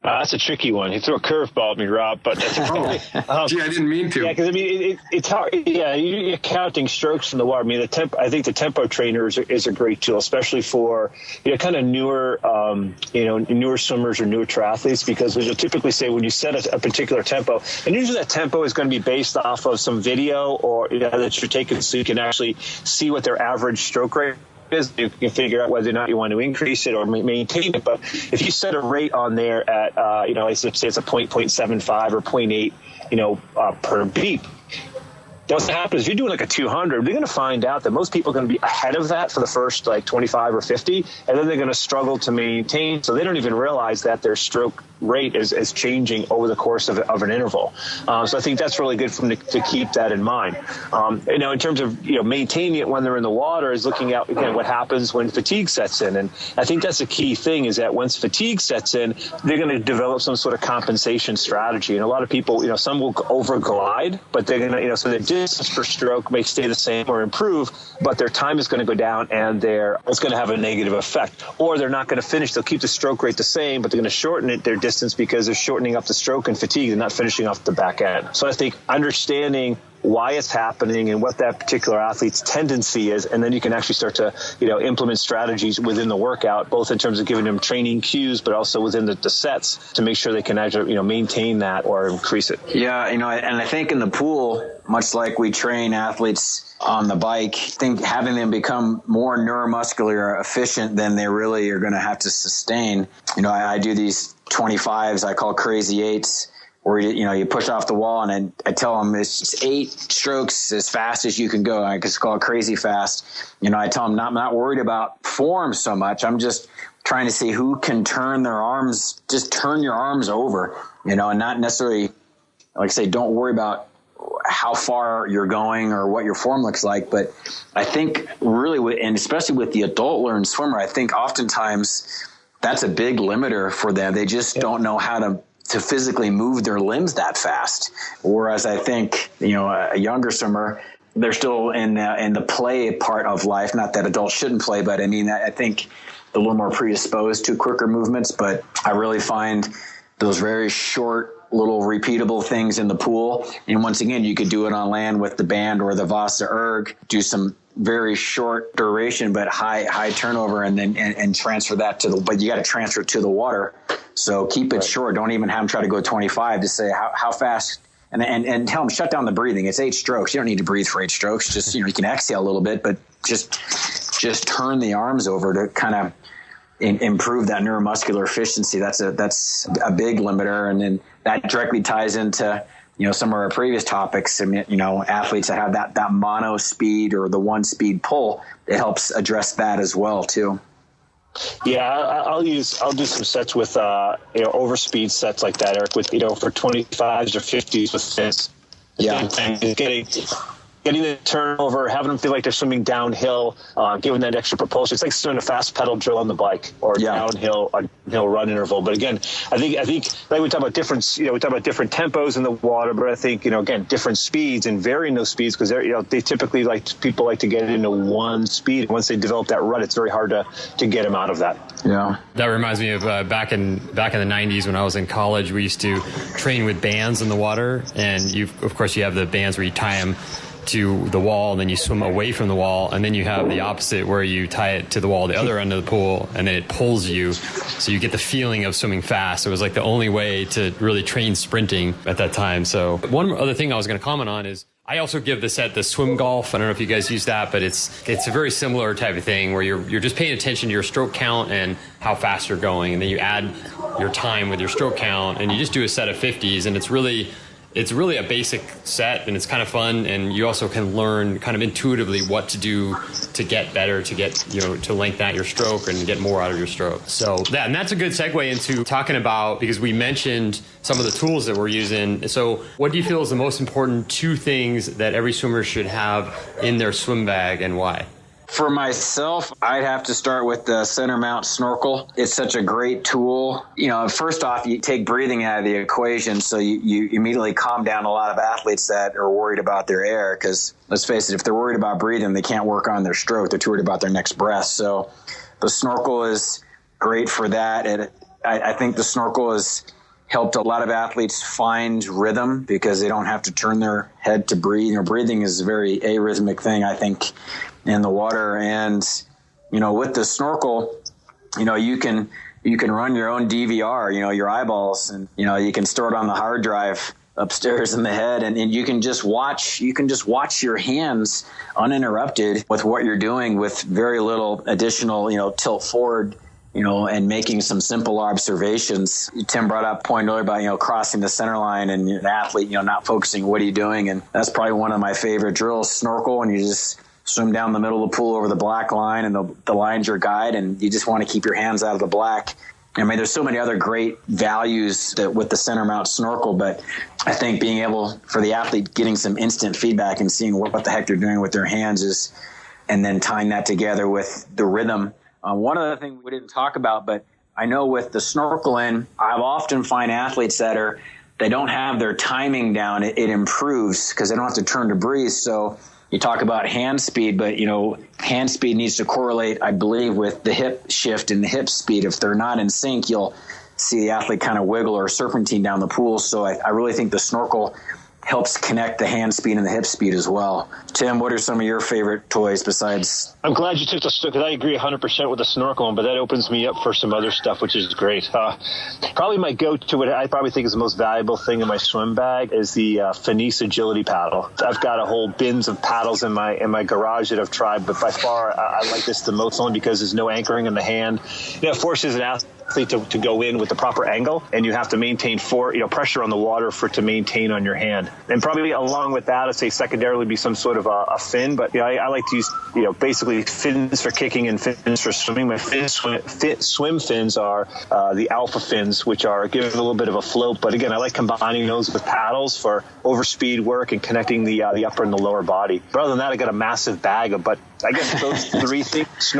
That's a tricky one. You threw a curveball at me, Rob, but that's gee, I didn't mean to. Yeah, because I mean, it's hard. Yeah, you're counting strokes from the water. I mean, I think the tempo trainer is a great tool, especially for kind of newer, newer swimmers or newer triathletes, because you'll typically say when you set a particular tempo, and usually that tempo is going to be based off of some video or that you're taking, so you can actually see what their average stroke rate is. You can figure out whether or not you want to increase it or maintain it. But if you set a rate on there at, let's say it's a 0.75 or 0.8, per beep, what's going to happen is if you're doing like a 200, they're going to find out that most people are going to be ahead of that for the first like 25 or 50, and then they're going to struggle to maintain. So they don't even realize that their stroke rate is changing over the course of an interval. So I think that's really good for them to keep that in mind. In terms of maintaining it when they're in the water, is looking at what happens when fatigue sets in. And I think that's a key thing, is that once fatigue sets in, they're going to develop some sort of compensation strategy. And a lot of people, some will over glide, but they're going to, so their distance per stroke may stay the same or improve, but their time is going to go down, and it's going to have a negative effect. Or they're not going to finish. They'll keep the stroke rate the same, but they're going to shorten their distance because they're shortening up the stroke and fatigue. They're not finishing off the back end. So I think understanding why it's happening and what that particular athlete's tendency is, and then you can actually start to implement strategies within the workout, both in terms of giving them training cues, but also within the sets to make sure they can actually maintain that or increase it. Yeah, and I think in the pool, much like we train athletes on the bike, I think having them become more neuromuscular efficient than they really are going to have to sustain. I do these 25s I call crazy 8s, where you push off the wall, and I tell them it's just 8 strokes as fast as you can go. I just call it crazy fast. I tell them I'm not worried about form so much. I'm just trying to see who can turn their arms, just turn your arms over, and not necessarily, like I say, don't worry about how far you're going or what your form looks like. But I think really, and especially with the adult learned swimmer, I think oftentimes that's a big limiter for them. They just don't know how to physically move their limbs that fast. Whereas I think, a younger swimmer, they're still in the play part of life. Not that adults shouldn't play, but I mean, I think they're a little more predisposed to quicker movements. But I really find those very short, little repeatable things in the pool. And once again, you could do it on land with the band or the Vasa erg, do some very short duration, but high turnover, and then and transfer that but you got to transfer it to the water. So keep it short. Don't even have them try to go 25. Just say how fast, and tell them shut down the breathing. It's 8 strokes. You don't need to breathe for 8 strokes. Just, you can exhale a little bit, but just turn the arms over to kind of improve that neuromuscular efficiency. That's a big limiter. And then that directly ties into, some of our previous topics. I mean, athletes that have that mono speed or the 1-speed pull, it helps address that as well too. Yeah, I'll do some sets with overspeed sets like that, Eric, with for 25s or 50s with fins. Yeah, getting the turnover, having them feel like they're swimming downhill, giving that extra propulsion. It's like doing a fast pedal drill on the bike or downhill run interval. But again, I think like we talk about different, we talk about different tempos in the water, but I think, again, different speeds and varying those speeds, because they typically people like to get into one speed. Once they develop that rut, it's very hard to get them out of that. Yeah. That reminds me of back in the 90s when I was in college, we used to train with bands in the water, and of course you have the bands where you tie them to the wall, and then you swim away from the wall, and then you have the opposite where you tie it to the wall, the other end of the pool, and then it pulls you, so you get the feeling of swimming fast. It was like the only way to really train sprinting at that time. So one other thing I was going to comment on is I also give the set the swim golf. I don't know if you guys use that, but it's a very similar type of thing where you're just paying attention to your stroke count and how fast you're going, and then you add your time with your stroke count, and you just do a set of 50s, and it's really a basic set, and it's kind of fun, and you also can learn kind of intuitively what to do to get better, to get, to lengthen out your stroke and get more out of your stroke. So and that's a good segue into talking about, because we mentioned some of the tools that we're using. So what do you feel is the most important 2 things that every swimmer should have in their swim bag, and why? For myself, I'd have to start with the center mount snorkel. It's such a great tool. First off, you take breathing out of the equation, so you immediately calm down a lot of athletes that are worried about their air, because let's face it, if they're worried about breathing, they can't work on their stroke. They're too worried about their next breath. So the snorkel is great for that. I think the snorkel has helped a lot of athletes find rhythm because they don't have to turn their head to breathe. Breathing is a very arrhythmic thing, I think, in the water. And, with the snorkel, you can run your own DVR, your eyeballs, and, you can store it on the hard drive upstairs in the head, and you can just watch your hands uninterrupted with what you're doing with very little additional, tilt forward, and making some simple observations. Tim brought up a point earlier about, crossing the center line and an athlete, not focusing, what are you doing? And that's probably one of my favorite drills, snorkel, and you just swim down the middle of the pool over the black line, and the line's your guide, and you just want to keep your hands out of the black. There's so many other great values with the center mount snorkel, but I think being able, for the athlete, getting some instant feedback and seeing what the heck they're doing with their hands and then tying that together with the rhythm. One other thing we didn't talk about, but I know with the snorkeling, I've often find athletes they don't have their timing down. It improves because they don't have to turn to breathe. So you talk about hand speed, but, hand speed needs to correlate, I believe, with the hip shift and the hip speed. If they're not in sync, you'll see the athlete kind of wiggle or serpentine down the pool. So I really think the snorkel helps connect the hand speed and the hip speed as well. Tim, what are some of your favorite toys besides? I'm glad you took the because I agree 100% with the snorkel, but that opens me up for some other stuff, which is great. Probably my go-to, what I probably think is the most valuable thing in my swim bag, is the Finesse agility paddle. I've got a whole bins of paddles in my garage that I've tried, but by far I like this the most, only because there's no anchoring in the hand. It forces an athlete to go in with the proper angle, and you have to maintain pressure on the water for it to maintain on your hand. And probably along with that, I'd say secondarily be some sort of a fin, but I like to use basically fins for kicking and fins for swimming. My swim fins are the alpha fins, which are giving a little bit of a float, but again, I like combining those with paddles for overspeed work and connecting the upper and the lower body. But other than that, I got a massive bag but I guess those three things,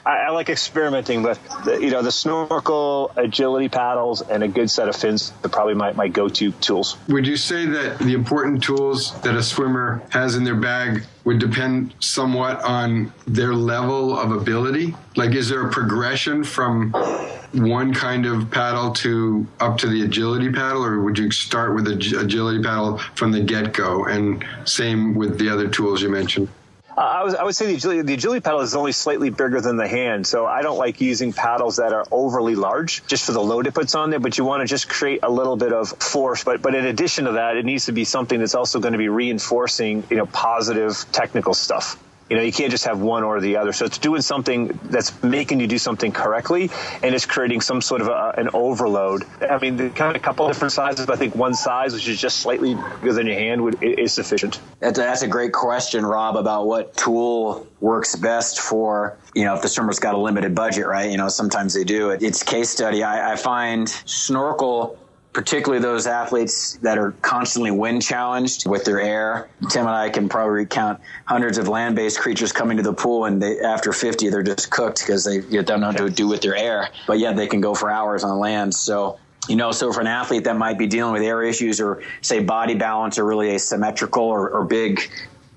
I like experimenting, but the snorkel, agility paddles, and a good set of fins are probably my go-to tools. Would you say that the important tools that a swimmer has in their bag would depend somewhat on their level of ability? Like, is there a progression from one kind of paddle up to the agility paddle, or would you start with the agility paddle from the get-go, and same with the other tools you mentioned? I would say the agility paddle is only slightly bigger than the hand, so I don't like using paddles that are overly large just for the load it puts on there, but you want to just create a little bit of force. But in addition to that, it needs to be something that's also going to be reinforcing, positive technical stuff. You can't just have one or the other. So it's doing something that's making you do something correctly, and it's creating some sort of an overload. There's kind of a couple different sizes, but I think one size, which is just slightly bigger than your hand, is sufficient. That's a great question, Rob, about what tool works best for, if the swimmer's got a limited budget, right? Sometimes they do. It's case study. I find snorkel, particularly those athletes that are constantly wind challenged with their air. Tim and I can probably recount hundreds of land-based creatures coming to the pool, and after 50, they're just cooked because they don't know what to do with their air. But yet they can go for hours on land. So, so for an athlete that might be dealing with air issues, or say body balance, or really asymmetrical or big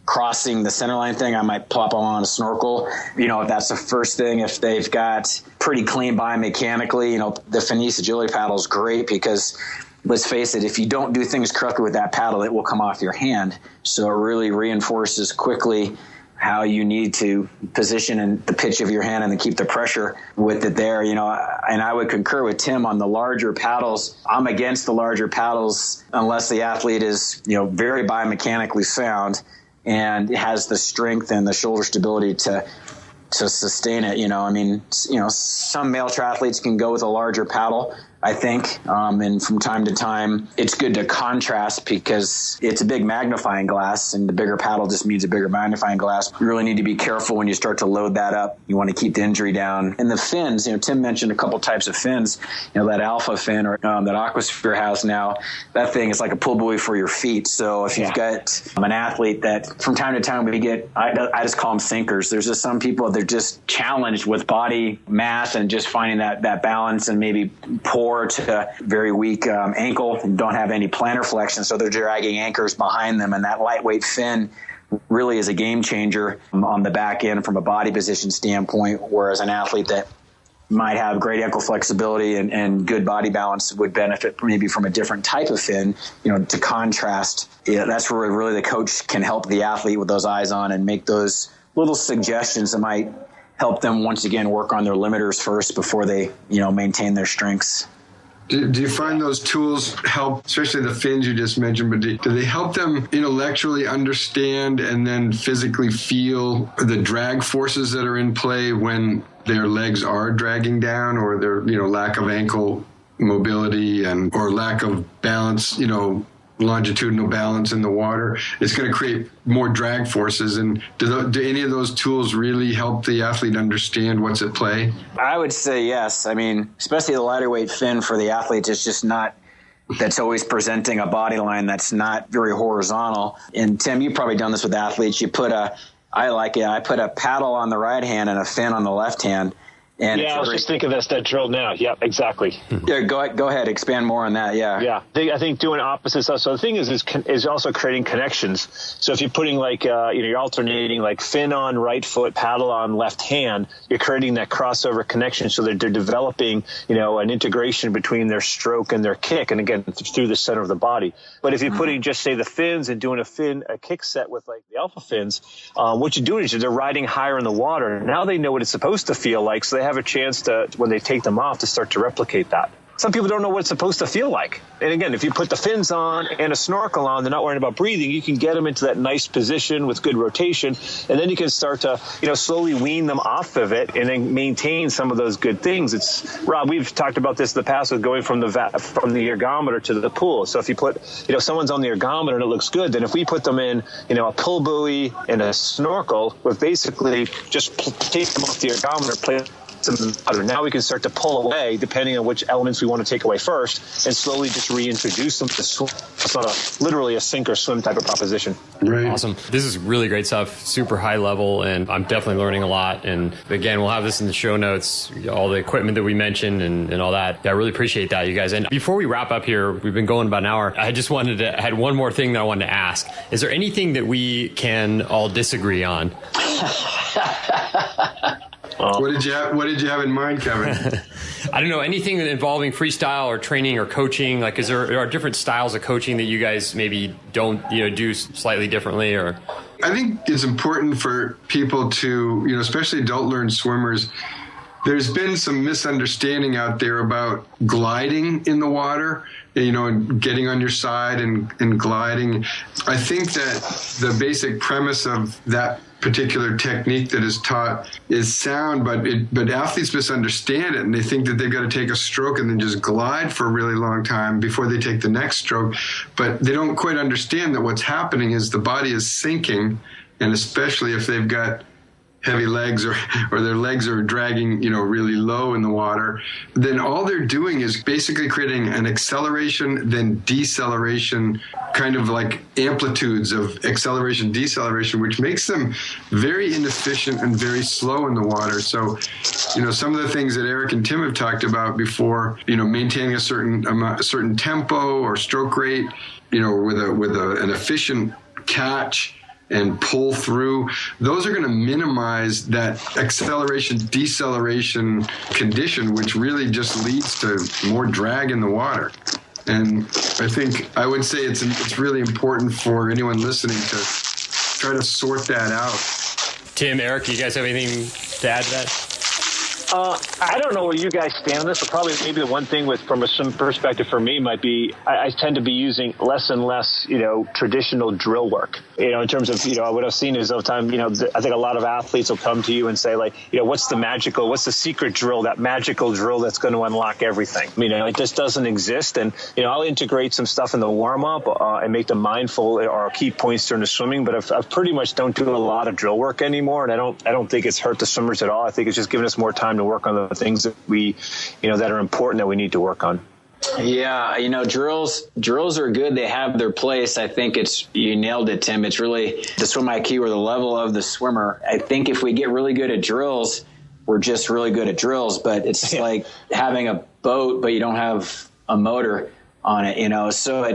crossing the center line thing, I might plop them on a snorkel. If that's the first thing. If they've got pretty clean biomechanically, the Finesse agility paddle is great because, let's face it, if you don't do things correctly with that paddle, it will come off your hand. So it really reinforces quickly how you need to position and the pitch of your hand and to keep the pressure with it there. And I would concur with Tim on the larger paddles. I'm against the larger paddles unless the athlete is, very biomechanically sound and has the strength and the shoulder stability to sustain it. Some male triathletes can go with a larger paddle, I think. And from time to time, it's good to contrast because it's a big magnifying glass, and the bigger paddle just means a bigger magnifying glass. You really need to be careful when you start to load that up. You want to keep the injury down. And the fins, Tim mentioned a couple types of fins. That alpha fin or that Aquasphere has now, that thing is like a pull buoy for your feet. So if you've got an athlete that from time to time we get, I just call them sinkers. There's just some people, they're just challenged with body mass and just finding that balance, and maybe poor to very weak ankle and don't have any plantar flexion, so they're dragging anchors behind them, and that lightweight fin really is a game changer on the back end from a body position standpoint, whereas an athlete that might have great ankle flexibility and good body balance would benefit maybe from a different type of fin, to contrast. That's where really the coach can help the athlete with those eyes on and make those little suggestions that might help them once again work on their limiters first before they, maintain their strengths. Do you find those tools help, especially the fins you just mentioned, but do they help them intellectually understand and then physically feel the drag forces that are in play when their legs are dragging down, or their, lack of ankle mobility or lack of balance, longitudinal balance in the water? It's going to create more drag forces. And do any of those tools really help the athlete understand what's at play? I would say yes. I mean, especially the lighter weight fin for the athletes is just not, that's always presenting a body line that's not very horizontal. And Tim, you've probably done this with athletes. I put a paddle on the right hand and a fin on the left hand. And I was just thinking that's that drill now. Yep, exactly. Yeah, go ahead. Expand more on that. Yeah. Yeah. I think doing opposite stuff. So the thing is also creating connections. So if you're putting you're alternating like fin on right foot, paddle on left hand, you're creating that crossover connection so that they're developing, an integration between their stroke and their kick. And again, through the center of the body. But if you're putting just say the fins and doing a kick set with like the alpha fins, what you're doing is they're riding higher in the water. Now they know what it's supposed to feel like. So they have a chance to, when they take them off, to start to replicate that. Some people don't know what it's supposed to feel like. And again, if you put the fins on and a snorkel on, they're not worrying about breathing, you can get them into that nice position with good rotation. And then you can start to, slowly wean them off of it and then maintain some of those good things. Rob, we've talked about this in the past with going from the ergometer to the pool. So if you put, someone's on the ergometer and it looks good, then if we put them in, a pull buoy and a snorkel, with basically just take them off the ergometer, play now we can start to pull away depending on which elements we want to take away first and slowly just reintroduce them to swim. It's not literally a sink or swim type of proposition. Right. Awesome. This is really great stuff, super high level, and I'm definitely learning a lot. And again, we'll have this in the show notes, all the equipment that we mentioned and all that. I really appreciate that, you guys. And before we wrap up here, we've been going about an hour. I had one more thing that I wanted to ask. Is there anything that we can all disagree on? What did you have in mind, Kevin? I don't know, anything involving freestyle or training or coaching. Like, there are different styles of coaching that you guys maybe don't do slightly differently? Or I think it's important for people to, especially adult learned swimmers. There's been some misunderstanding out there about gliding in the water, and getting on your side and gliding. I think that the basic premise of that particular technique that is taught is sound, but athletes misunderstand it, and they think that they've got to take a stroke and then just glide for a really long time before they take the next stroke. But they don't quite understand that what's happening is the body is sinking, and especially if they've got heavy legs or their legs are dragging, really low in the water, then all they're doing is basically creating an acceleration, then deceleration, kind of like amplitudes of acceleration, deceleration, which makes them very inefficient and very slow in the water. So, some of the things that Eric and Tim have talked about before, maintaining a certain tempo or stroke rate, with an efficient catch and pull through, those are going to minimize that acceleration deceleration condition, which really just leads to more drag in the water. And I would say it's really important for anyone listening to try to sort that out. Tim, Eric, do you guys have anything to add to that? I don't know where you guys stand on this, but probably maybe the one thing from a swim perspective for me might be I tend to be using less and less, traditional drill work. In terms of, what I've seen is over time, I think a lot of athletes will come to you and say like, what's the secret drill, that magical drill that's going to unlock everything? It just doesn't exist. And, I'll integrate some stuff in the warm up and make them mindful or key points during the swimming. But I pretty much don't do a lot of drill work anymore. And I don't think it's hurt the swimmers at all. I think it's just giving us more time to work on the things that we, that are important that we need to work on. Yeah, drills are good. They have their place. I think you nailed it, Tim. It's really the swim IQ or the level of the swimmer. I think if we get really good at drills, we're just really good at drills, but it's like having a boat, but you don't have a motor on it, So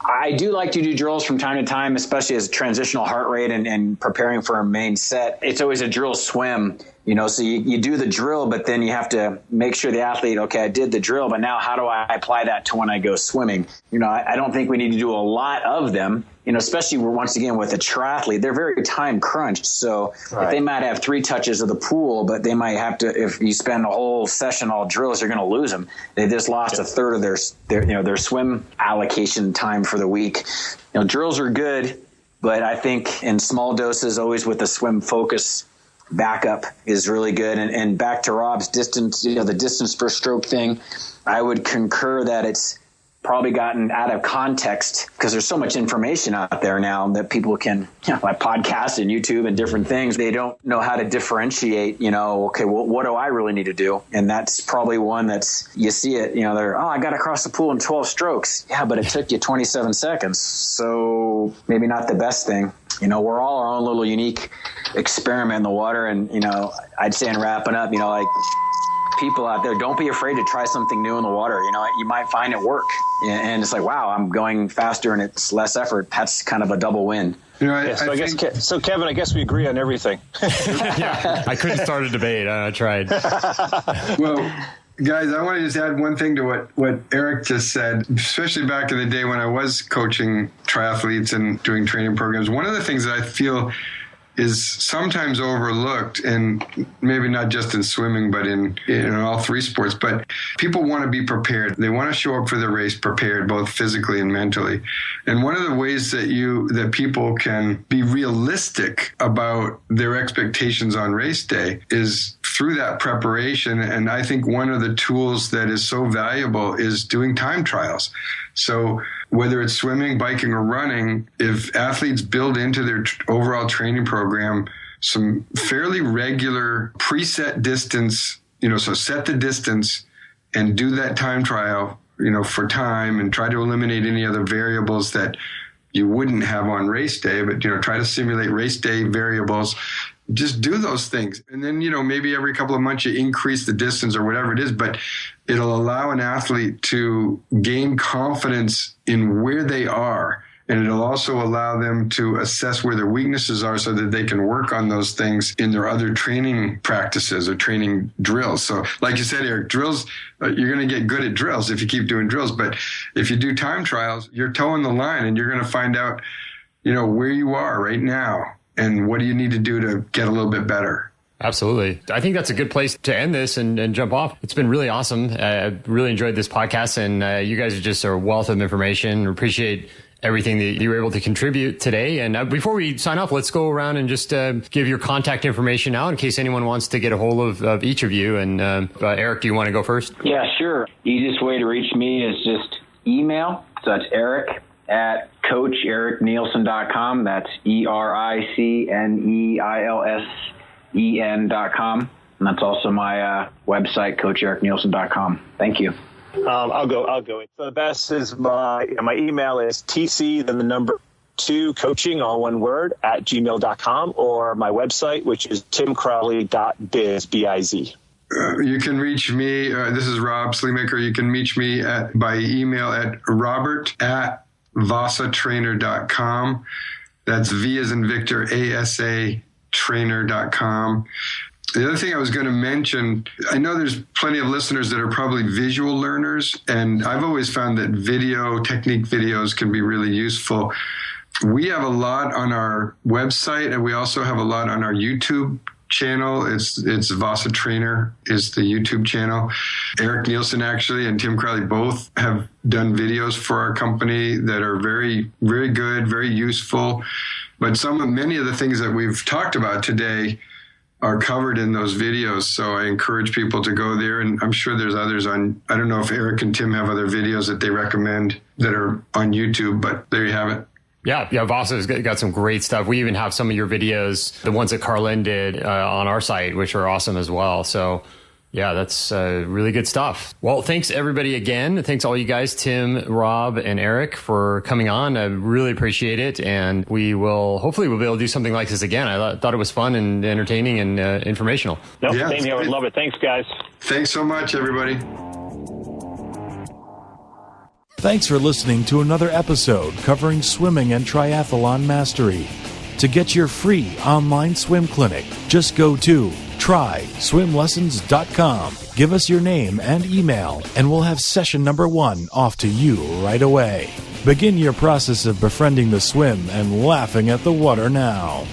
I do like to do drills from time to time, especially as transitional heart rate and preparing for a main set. It's always a drill swim. So you do the drill, but then you have to make sure the athlete, okay, I did the drill, but now how do I apply that to when I go swimming? I don't think we need to do a lot of them, especially once again with a triathlete, they're very time crunched. So if they might have 3 touches of the pool, but they might have to, if you spend a whole session all drills, you're going to lose them. They just lost a third of their swim allocation time for the week. Drills are good, but I think in small doses, always with the swim focus, backup is really good. And back to Rob's distance, the distance per stroke thing, I would concur that it's probably gotten out of context because there's so much information out there now that people can, like podcasts and YouTube and different things. They don't know how to differentiate, okay, well, what do I really need to do? And that's probably one you see it, I got to cross the pool in 12 strokes. Yeah, but it took you 27 seconds. So maybe not the best thing. We're all our own little unique experiment in the water. And, I'd say in wrapping up, like people out there, don't be afraid to try something new in the water. You might find it work. And it's like, wow, I'm going faster and it's less effort. That's kind of a double win. So Kevin, I guess we agree on everything. Yeah, I couldn't start a debate. I tried. Well, guys, I want to just add one thing to what Eric just said, especially back in the day when I was coaching triathletes and doing training programs. One of the things that I feel is sometimes overlooked, and maybe not just in swimming, but in all 3 sports, but people want to be prepared. They want to show up for the race prepared, both physically and mentally. And one of the ways that people can be realistic about their expectations on race day is through that preparation. And I think one of the tools that is so valuable is doing time trials. So whether it's swimming, biking, or running, if athletes build into their overall training program some fairly regular preset distance, so set the distance and do that time trial, for time, and try to eliminate any other variables that you wouldn't have on race day, but, try to simulate race day variables. Just do those things. And then, maybe every couple of months you increase the distance or whatever it is, but it'll allow an athlete to gain confidence in where they are. And it'll also allow them to assess where their weaknesses are so that they can work on those things in their other training practices or training drills. So like you said, Eric, drills, you're going to get good at drills if you keep doing drills. But if you do time trials, you're towing the line and you're going to find out, where you are right now. And what do you need to do to get a little bit better? Absolutely. I think that's a good place to end this and jump off. It's been really awesome. I really enjoyed this podcast, and you guys are just a wealth of information. Appreciate everything that you were able to contribute today. And before we sign off, let's go around and just give your contact information now in case anyone wants to get a hold of each of you. And Eric, do you want to go first? Yeah, sure. Easiest way to reach me is just email. So that's Eric at CoachEricNeilsen.com. That's EricNeilsen.com. And that's also my website, CoachEricNeilsen.com. Thank you. I'll go. So the best is my email is TC, then the number 2 coaching, all one word, at gmail.com, or my website, which is timcrowley.biz, B-I-Z. You can reach me. This is Rob Sleamaker. You can reach me by email at robert@VasaTrainer.com. That's V as in Victor, ASA trainer.com. The other thing I was going to mention, I know there's plenty of listeners that are probably visual learners, and I've always found that technique videos can be really useful. We have a lot on our website, and we also have a lot on our YouTube channel. It's VasaTrainer is the YouTube channel. Eric Neilsen actually and Tim Crowley both have done videos for our company that are very, very good, very useful. But many of the things that we've talked about today are covered in those videos. So I encourage people to go there, and I'm sure there's others I don't know if Eric and Tim have other videos that they recommend that are on YouTube, but there you have it. Yeah, Vasa's got some great stuff. We even have some of your videos, the ones that Carlin did on our site, which are awesome as well. So yeah, that's really good stuff. Well, thanks everybody again. Thanks all you guys, Tim, Rob, and Eric, for coming on. I really appreciate it. And hopefully we'll be able to do something like this again. I thought it was fun and entertaining and informational. Nope, yeah, same here. I would love it. Thanks, guys. Thanks so much, everybody. Thanks for listening to another episode covering swimming and triathlon mastery. To get your free online swim clinic, just go to tryswimlessons.com. Give us your name and email, and we'll have session number 1 off to you right away. Begin your process of befriending the swim and laughing at the water now.